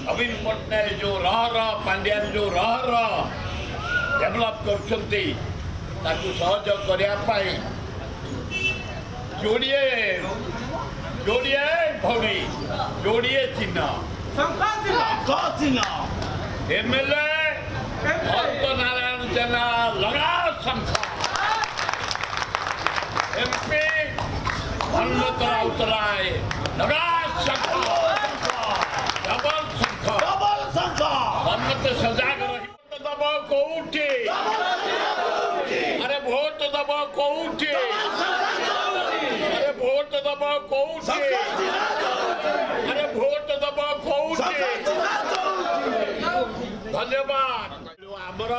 नवीन पट्टनायक जो पांड्यान जो डेभलप कर सहयोग करने जोड़िए भौणी जोड़िए चिन्ह एमएलए भक्त नारायण जेना लगा शंख एमपी हनुमत राउतराय लगा शंख डबल शंख हनुमत सजाग रही दब कौटी अरे भोट दब कौटी अरे भोट दब कौटी अरे भोट दब कौटी धन्यवाद आमर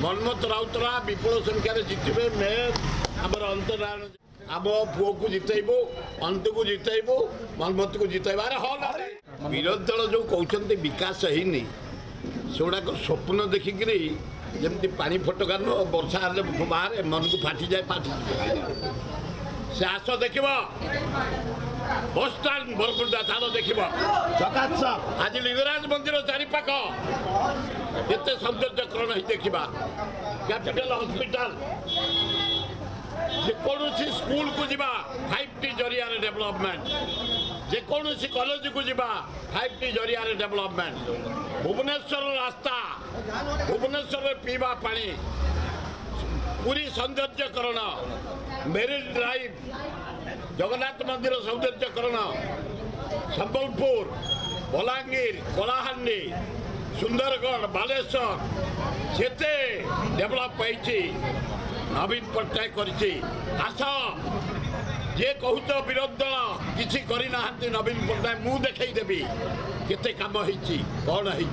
मनमत राउतरा विपुल संख्यार जितबे मेयर आमर अंतरायण आम पुओ को जितेबू अंत को जितेबू मनमत को जितेबा अरे हल विरोधी दल जो कहते विकास होनी सेगुड़ाक स्वप्न देखिकी जमी पानी फटका नु वर्षा बाहर मन को फाटी जाए फाटी से आस देख बसस्टाण बरपुरदा चाल देख आज लिंगराज मंदिर चारिपाख जिते सौंदर्यकरण देखा कैपिटल हॉस्पिटल जेकोसी स्कूल को जीवा 5T जरिया डेवलपमेंट जेकोसी कॉलेज को जीवा 5T जरिया डेवलपमेंट भुवनेश्वर रास्ता भुवनेश्वर पीवा पानी पूरी सौंदर्यकरण मेरिन ड्राइव जगन्नाथ मंदिर सौंदर्यकरण संबलपुर बलांगीर कलाहांडी सुंदरगढ़ बालेश्वर जेते डेवलप होती नवीन पट्टनायक करछि आस जे कहूत विरोधी दल किसी करना नवीन पट्टनायक मु देखई देवी केते काम होइछि कौन होइछि।